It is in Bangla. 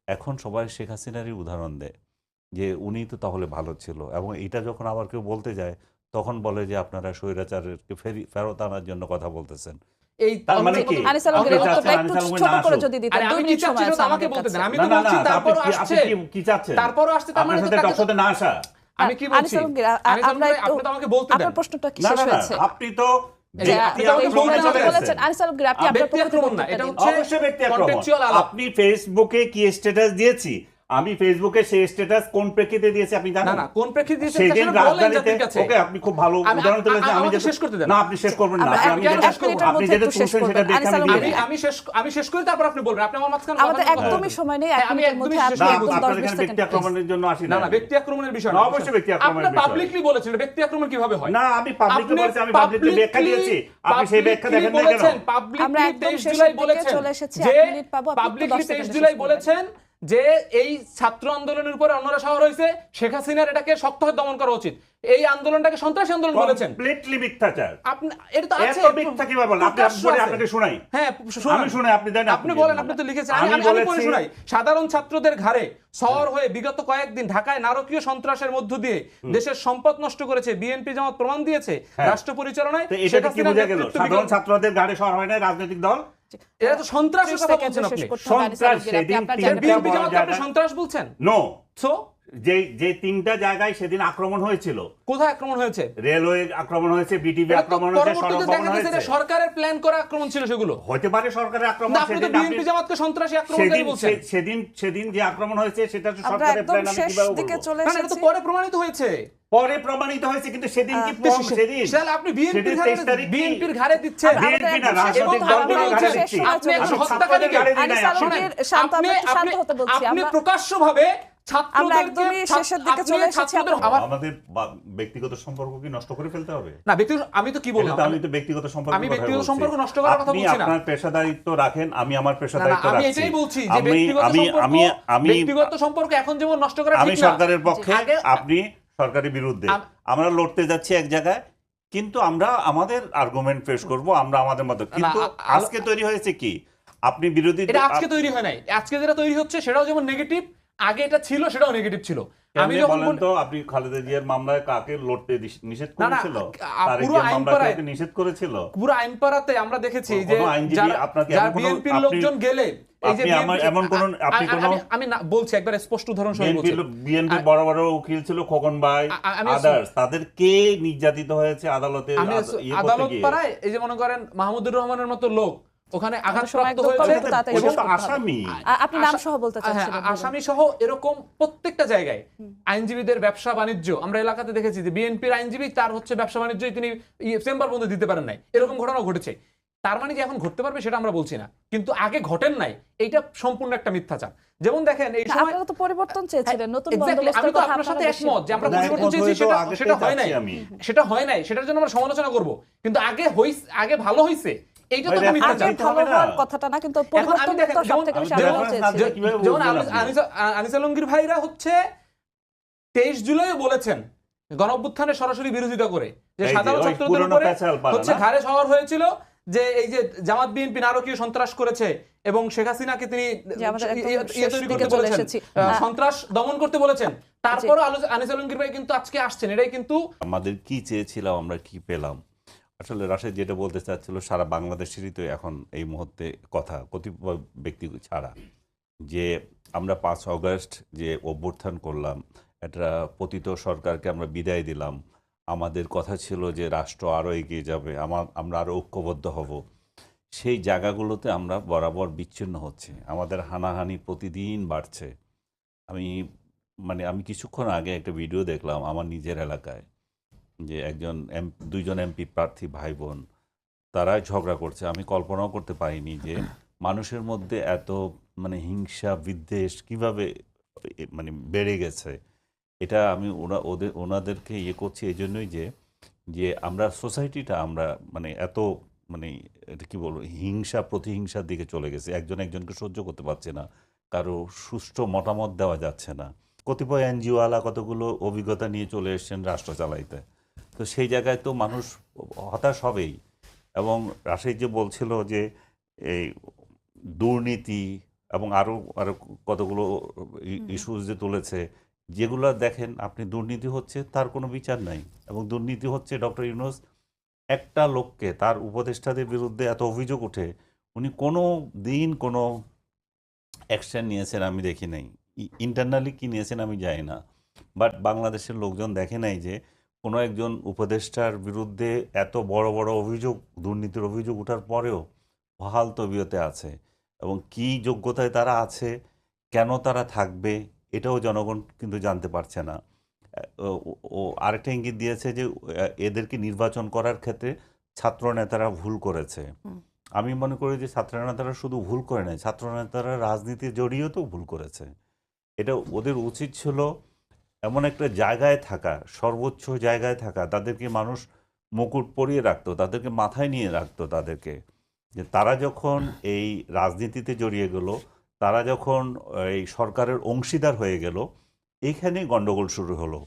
এখন সবাই শেখ হাসিনারই উদাহরণ দেয় যে উনি তো তাহলে ভালো ছিল, এবং এটা যখন আবার কেউ বলতে যায় তখন বলে যে আপনারা স্বৈরাচারকে ফেরত আনার জন্য কথা বলতেছেন। এই তার মানে কি আনিস আলমগীর উত্তরটা একটু ছোট করে যদি দিতেন, 2 মিনিট সময় আছে আমাকে আমাদের বলতে কাছে। দেন, আমি তো বলছি তারপর আসছে, কি চাচ্ছেন? তারপর আসছে, তার মানে আপনার সাথে টকশোতে না আসা। আমি কি আনিস বলছি আলমগীর, আমরা আপনি তো আমাকে বলতে দেন। আপনার প্রশ্নটা কি না শেষ না না, হয়েছে? আপনি তো আপনি তো আমাকে বলেছেন আনিস আলমগীর, আপনি আপনার ব্যক্তি আক্রমণ না, এটা হচ্ছে অবশ্যই ব্যক্তি আক্রমণ। কন্টেক্সচুয়াল আলাপ। আপনি ফেসবুকে কি স্ট্যাটাস দিয়েছি, আমি ফেসবুকে সেই স্ট্যাটাস কোন প্রেক্ষিতে দিয়েছি আপনি জানেন? না না, কোন প্রেক্ষিতে দিয়েছেন সেদিন সেটা বলেন রাজধানীতে, জাতির কাছে। ওকে আপনি খুব ভালো উদাহরণ দিলেন যে আমি আমাকে যেটা শেষ করতে দেন। না, আপনি শেষ করবেন না, আমরা আমি এক যেটা মিনিটের আপনি মধ্যে যেটা একটু শেষ শুনছেন সেটা করবেন। দেখে আমি আনিস দিয়ে আলমগীর, আমি শেষ করি, তারপর আপনি বলবেন। আপনি আমার মাঝখানে আমাদের একদমই সময় নেই, 1 মিনিটের মধ্যে আপনি না, একদম 10 আপনার এখানে 20 ব্যক্তি সেকেন্ড আক্রমণের জন্য আসি না না। না, ব্যক্তি আক্রমণের বিষয় না, অবশ্যই ব্যক্তি আক্রমণের আপনি বিষয়। পাবলিকলি বলেছেন, ব্যক্তি আক্রমণ কিভাবে হয়? না, আমি পাবলিকলি বলেছি, আমি পাবলিকলি ব্যাখ্যা দিয়েছি, আপনি সেই ব্যাখ্যা দেখেন না কেন? আমরা পাবলিকলি একদম 23 শেষের জুলাই দিকে বলেছেন চলে এসেছি, যে 1 মিনিট পাবো, আপনি একটু পাবলিকলি 10 23 সেকেন্ডে জুলাই শেষ করবেন। বলেছেন যে এই ছাত্র আন্দোলনের উপরে অন্যরা শহর হয়েছে, শেখ হাসিনার এটাকে শক্তভাবে দমন করা উচিত, এই আন্দোলনটাকে সন্ত্রাসী আন্দোলন বলেছেন। কমপ্লিটলি মিথ্যাচার। আপনি এটা তো আছে, এত মিথ্যা কিভাবে বলেন? আপনি পরে আপনাকে শুনাই। হ্যাঁ, আমি শুনাই, আপনি দেন, আপনি বলেন, আপনি তো লিখেছেন, আমি পড়ে শোনাই। সাধারণ ছাত্রদের ঘাড়ে সওয়ার হয়ে বিগত কয়েকদিন ঢাকায় নারকীয় সন্ত্রাসের মধ্য দিয়ে দেশের সম্পদ নষ্ট করেছে বিএনপি জামাত প্রমাণ দিয়েছে রাষ্ট্র পরিচালনায়। তো এটা কি বোঝা গেল? সাধারণ ছাত্রদের গাড়ি সওয়ার হয় না রাজনৈতিক দল? এরা তো সন্ত্রাসের কথা বলছেন আপনি। সন্ত্রাস সেদিন বিএনপি জামাতকে আপনি সন্ত্রাস বলছেন? নো। সো যে তিনটা জায়গায় সেদিন আক্রমণ হয়েছিল, কোথায় আক্রমণ হয়েছে? রেলওয়ে আক্রমণ হয়েছে, বিটিভি আক্রমণ হয়েছে, পরবর্তীতে দেখা গেছে এটা সরকারের প্ল্যান করা আক্রমণ ছিল, সেগুলো হতে পারে সরকারের আক্রমণ। না, আপনি তো বিএনপি জামাতকে সন্ত্রাসী আক্রমণকারী বলছেন। সেদিন যে আক্রমণ হয়েছে সেটা তো আমরা সরকারের একদম প্ল্যান। আমি শেষ কিভাবে দিকে বলবো? চলে না, এটা তো এসেছি। পরে প্রমাণিত হয়েছে। পরে প্রমাণিত হয়েছে, কিন্তু সেদিন কি সেদিন তাহলে আপনি সেদিন 23 তারিখ বিএনপির ঘাড়ে দিচ্ছেন। বিএনপি না, রাজনৈতিক দলগুলোর ঘাড়ে দিচ্ছি। আপনি একজন আমি হত্যাকারী ছাত্রদের ঘাড়ে দিই নাই। আনিস আলমগীর, শান্ত, আমরা একটু শান্ত হতে বলছি। আপনি আমরা প্রকাশ্যভাবে আমরা একদমই শেষের দিকে চলে এসেছি। আমাদের ব্যক্তিগত সম্পর্ক কি নষ্ট করে ফেলতে হবে? না, আমি তো কি বললাম, আমি তো ব্যক্তিগত সম্পর্ক, আমি ব্যক্তিগত সম্পর্ক নষ্ট করার কথা বলছি না। আপনার পেশাদারিত্ব রাখেন, আমি আমার পেশাদারিত্ব আমি রাখছি। এটাই বলছি যে ব্যক্তিগত সম্পর্ক এখন যেমন নষ্ট করা ঠিক না। আমি সরকারের পক্ষে, আপনি সরকারের বিরুদ্ধে। আমরা লড়তে যাচ্ছি এক জায়গায়, কিন্তু আমরা আমাদের আর্গুমেন্ট পেশ করব, আমরা আমাদের মতো। কিন্তু আজকে তৈরি হয়েছে কি, আপনি বিরোধী, এটা আজকে তৈরি হয় নাই। আজকে যেটা তৈরি হচ্ছে সেটাও যেমন নেগেটিভ, আগে এটা ছিল সেটাও নেগেটিভ ছিল। আমি যখন বলেন তো, আপনি খালেদা জিয়ার মামলায় কাকে লড়তে নিষেধ করেছিল? পুরো আইন পাড়ায় নিষেধ করেছিল। পুরো আইন পাড়াতে আমরা দেখেছি যে যারা বিএনপির লোকজন গেলে, এই যে এমন কোন আপনি কোন, আমি বলছি একবার স্পষ্ট উদাহরণ সহ বলছি, বিএনপি বড় বড় উকিল ছিল, খোকন ভাই, আদার্স, তাদের কে নির্যাতিত হয়েছে আদালতে? আদালত পাড়ায় এই যে মনে করেন মাহমুদুর রহমানের মতো লোক ওখানে আঘাতপ্রাপ্ত হয়েছে, আসামি, আপনি নাম সহ বলতে চাচ্ছেন? আসামি সহ এরকম প্রত্যেকটা জায়গায় আইনজীবীদের ব্যবসা বাণিজ্য আমরা এলাকাতে দেখেছি যে বিএনপির আইনজীবী তার হচ্ছে ব্যবসা বাণিজ্য তিনি চেম্বার বন্ধ দিতে পারেন নাই, এরকম ঘটনাও ঘটেছে। তার মানে যে এখন ঘটতে পারবে সেটা আমরা বলছি না, কিন্তু আগে ঘটেন নাই, এইটা সম্পূর্ণ একটা মিথ্যাচার। যেমন দেখেন এই সময় আপনারা তো পরিবর্তন চেয়েছিলেন, নতুন বন্দোবস্তের আমি তো কথা আপনার সাথে আপনারা একমত যে আমরা না, পরিবর্তন চেয়েছি, সেটা হয় নাই, সেটার জন্য আমরা সমালোচনা করব, কিন্তু আগে ভালো হইছে, এইটা তো মিথ্যাচার। আগে ভালো হওয়ার কথাটা না, কিন্তু পরিবর্তন তো সবথেকে বেশি আমরা চেয়েছি। যেমন আনিস আলমগীর ভাইরা হচ্ছে 23 জুলাইও বলেছেন গণঅভ্যুত্থানের সরাসরি বিরোধিতা করে যে সাধারণ ছাত্রদের উপরে হচ্ছে ঘাড়ে সওয়ার হয়েছিল, যে এই যে জামাত বিএনপি নারকীয় সন্ত্রাস করেছে এবং শেখ হাসিনাকে তিনি তৈরি করতে বলেছেন, সন্ত্রাস দমন করতে বলেছেন। তারপরও আনিস আলমগীর ভাই কিন্তু আজকে আসছেন, এটাই কিন্তু আমাদের কি চেয়েছিলাম, আমরা কি পেলাম। আসলে রাশেদ যেটা বলতে চাচ্ছিল, সারা বাংলাদেশেরই তো এখন এই মুহূর্তে কথা, কতিপয় ব্যক্তি ছাড়া, যে আমরা 5 অগস্ট যে অভ্যুত্থান করলাম, একটা পতিত সরকারকে আমরা বিদায় দিলাম, আমাদের কথা ছিল যে রাষ্ট্র আরও এগিয়ে যাবে, আমরা আরও ঐক্যবদ্ধ হব, সেই জায়গাগুলোতে আমরা বরাবর বিচ্ছিন্ন হচ্ছে, আমাদের হানাহানি প্রতিদিন বাড়ছে। আমি কিছুক্ষণ আগে একটা ভিডিও দেখলাম আমার নিজের এলাকায়, যে দুইজন এমপি প্রার্থী ভাই বোন, তারাই ঝগড়া করছে। আমি কল্পনাও করতে পারিনি যে মানুষের মধ্যে এত হিংসা বিদ্বেষ কিভাবে বেড়ে গেছে। এটা আমি ওনাদেরকে করছি এই জন্যই যে আমরা সোসাইটিটা আমরা এত এটা কি বলবো, হিংসা প্রতিহিংসার দিকে চলে গেছে, একজন একজনকে সহ্য করতে পারছে না, কারো সুষ্ঠু মতামত দেওয়া যাচ্ছে না। কতিপয় এনজিওওয়ালা কতগুলো অভিজ্ঞতা নিয়ে চলে এসছেন রাষ্ট্র চালাইতে, তো সেই জায়গায় তো মানুষ হতাশ হবেই। এবং রাশেদ যে বলছিল যে এই দুর্নীতি এবং আরও আরও কতগুলো ইস্যুস যে তুলেছে, যেগুলো দেখেন আপনি দুর্নীতি হচ্ছে তার কোনো বিচার নাই, এবং দুর্নীতি হচ্ছে ডক্টর ইউনূস একটা লোককে, তার উপদেষ্টাদের বিরুদ্ধে এত অভিযোগ ওঠে, উনি কোনো দিন কোনো অ্যাকশন নিয়েছেন আমি দেখি নাই। ইন্টারনালি কি নিয়েছেন আমি জানি না, বাট বাংলাদেশের লোকজন দেখে নাই যে কোনো একজন উপদেষ্টার বিরুদ্ধে এত বড় বড় অভিযোগ, দুর্নীতির অভিযোগ ওঠার পরেও বহাল তবিয়তে আছে, এবং কি যোগ্যতায় তারা আছে, কেন তারা থাকবে, এটাও জনগণ কিন্তু জানতে পারছে না। ও আরেকটা ইঙ্গিত দিয়েছে যে এদেরকে নির্বাচন করার ক্ষেত্রে ছাত্র নেতারা ভুল করেছে। আমি মনে করি যে ছাত্র নেতারা শুধু ভুল করে নাই, ছাত্র নেতারা রাজনীতি জড়িয়েও ভুল করেছে। এটা ওদের উচিত ছিল এমন একটা জায়গায় থাকা, সর্বোচ্চ জায়গায় থাকা, তাদেরকে মানুষ মুকুট পরিয়ে রাখতো, তাদেরকে মাথায় নিয়ে রাখতো, তাদেরকে যে তারা যখন এই রাজনীতিতে জড়িয়ে গেল, তারা যখন এই সরকারের অংশীদার হয়ে গেল, এইখানেই গন্ডগোল শুরু হলো।